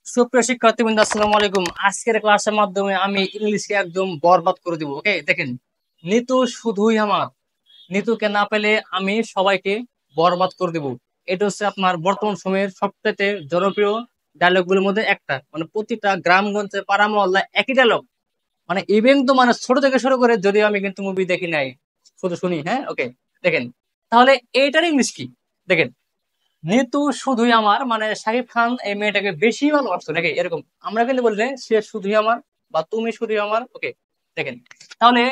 সুপ্রিয় শিক্ষার্থীবৃন্দ, আসসালামু আলাইকুম। আজকের ক্লাসের মাধ্যমে আমি ইংলিশকে একদম বরবাদ করে দিব। ওকে, দেখেন, নিতু শুধুই আমার, নিতুকে না পেলে আমি সবাইকে বরবাদ করে দিব। এটা হচ্ছে আপনার বর্তমান সময়ের সবচেয়ে জনপ্রিয় ডায়লগ গুলোর মধ্যে একটা। মানে প্রতিটা গ্রামগঞ্জে পাড়া মহল্লায় একই ডায়লগ। মানে ইভেন তো মানে ছোট থেকে শুরু করে, যদিও আমি কিন্তু মুভি দেখি নাই, শুধু শুনি। হ্যাঁ, ওকে, দেখেন, তাহলে এইটার ইংলিশ কি? দেখেন, নিতু শুধুই আমার, মানে শাকিব খান এই মেয়েটাকে বেশি ভালোবাসতো নাকি, এরকম আমরা কিন্তু বললে সে শুধুই আমার বা তুমি শুধুই আমার। ওকে, দেখেন, তাহলে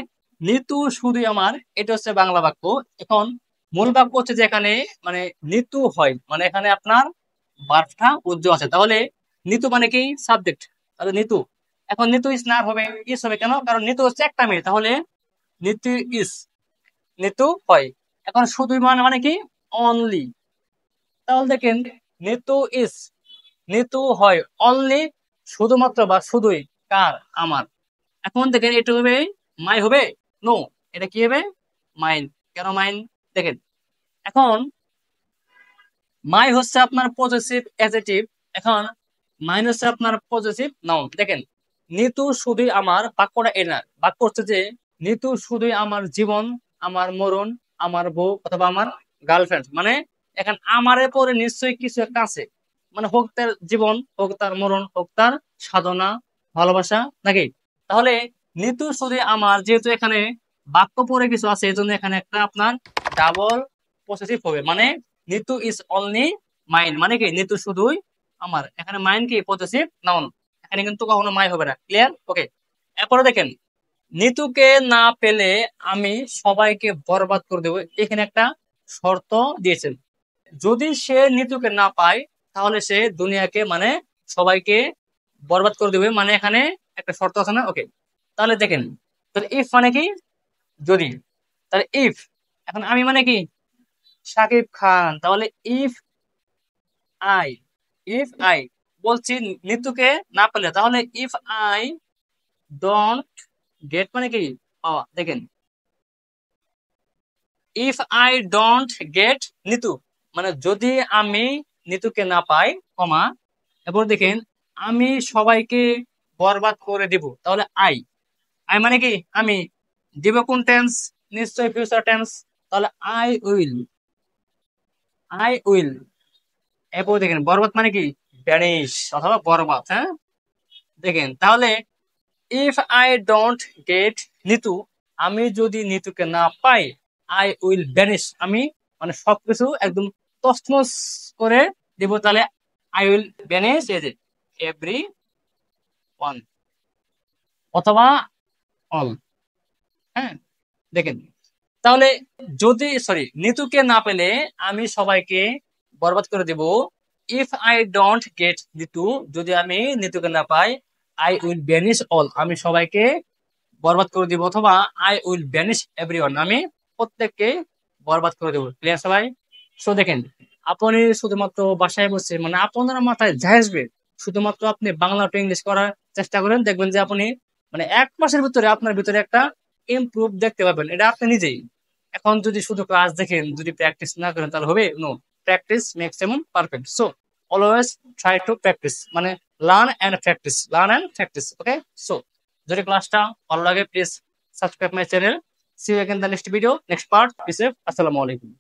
নিতু শুধুই আমার, এটা হচ্ছে বাংলা বাক্য। এখন মূল বাক্য হচ্ছে যে এখানে মানে নিতু হয়, মানে এখানে আপনার বার্বটা উজ্জ্বল আছে। তাহলে নিতু মানে কি? সাবজেক্ট। তাহলে নিতু, এখন নিতু ইস না হবে, ইস হবে কেন? কারণ নিতু হচ্ছে একটা মেয়ে। তাহলে নিতু ইস, নিতু হয়। এখন শুধুই মানে মানে কি? অনলি। তাহলে দেখেন, নিতু ইজ, নিতু হয় অনলি, শুধুমাত্র বা শুধুই কার? আমার। এখন দেখেন, এটা হবে মাই হবে? নো, এটা কি হবে? মাইন। কেন মাইন? দেখেন, এখন মাই হচ্ছে আপনার পজেসিভ অ্যাডজেক্টিভ। এখন মাইন হচ্ছে আপনার পজেসিভ নাউন। দেখেন, নিতু শুধুই আমার, বাক্যটা এনার বাক্য হচ্ছে যে নিতু শুধুই আমার জীবন, আমার মরণ, আমার বউ অথবা আমার গার্লফ্রেন্ড। মানে এখন আমারে পরে নিশ্চয়ই কিছু একটা আছে, মানে হোক তার জীবন, হোক তার মরণ, হোক তার সাধনা, ভালোবাসা, নাকি? তাহলে নিতু শুধুই আমার, যেহেতু এখানে বাক্য পরে কিছু আছে, এই জন্য এখানে একটা আপনার ডাবল পসেসিভ হবে। মানে নিতু ইজ অনলি মাইন, মানে কি নিতু শুধুই আমার। এখানে মাইন কি? Possessive noun. এখানে কিন্তু কখনো মাই হবে না। ক্লিয়ার? ওকে, এরপরে দেখেন, নিতুকে না পেলে আমি সবাইকে বরবাদ করে দেবো। এখানে একটা শর্ত দিয়েছেন, যদি সে নিতুকে না পায় তাহলে সে দুনিয়াকে মানে সবাইকে বরবাদ করে দেবে। মানে এখানে একটা শর্ত আছে না? ওকে, তাহলে দেখেন, তাহলে ইফ মানে কি? যদি। তাহলে ইফ, এখন আমি মানে কি? শাকিব খান। তাহলে ইফ আই, ইফ আই বলছি নিতুকে না পেলে, তাহলে ইফ আই ডোন্ট গেট মানে কি? পাওয়া। দেখেন, if I don't get Nitu, মানে যদি আমি নিতুকে না পাই, কমা, এরপর দেখেন, আমি সবাইকে বরবাদ করে দিব। তাহলে আই, আই মানে কি? আমি। দিব কোন টেন্স? নিশ্চয়ই ফিউচার টেন্স। তাহলে আই উইল, আই উইল। এরপর দেখেন, বরবাদ মানে কি? ভ্যানিশ অথবা বরবাদ। হ্যাঁ, দেখেন, তাহলে if I don't get Nitu, আমি যদি নিতুকে না পাই, আই উইল ভ্যানিশ, আমি মানে সবকিছু একদম তছনছ করে দিব। তাহলে I will vanish as everyone অথবা অল। হ্যাঁ, দেখেন, তাহলে যদি সরি নিতুকে না পেলে আমি সবাইকে বরবাদ করে দিব। If I don't get Nitu, যদি আমি নিতুকে না পাই, আই উইল ভ্যানিশ অল, আমি সবাইকে বরবাদ করে দিব। অথবা আই উইল ভ্যানিশ এভরিওয়ান, আমি প্রত্যেককে বরবাদ করে দেবো। ক্লিয়ার সবাই? সো দেখেন, আপনি শুধুমাত্র বাসায় বসে মানে আপনার মাথায় যা আসবে, শুধুমাত্র আপনি বাংলা টু ইংলিশ করার চেষ্টা করেন, দেখবেন যে আপনি মানে 1 মাসের ভিতরে আপনার ভিতরে একটা ইমপ্রুভ দেখতে পাবেন, এটা আপনি নিজেই। এখন যদি শুধু ক্লাস দেখেন, যদি প্র্যাকটিস না করেন, তাহলে হবে? No, practice makes a man perfect. So always try to practice, মানে learn and practice, learn and practice. Okay, so যদি ক্লাসটা ভালো লাগে, please subscribe my channel. See you again the next video, next part. Be safe. আসসালামু আলাইকুম।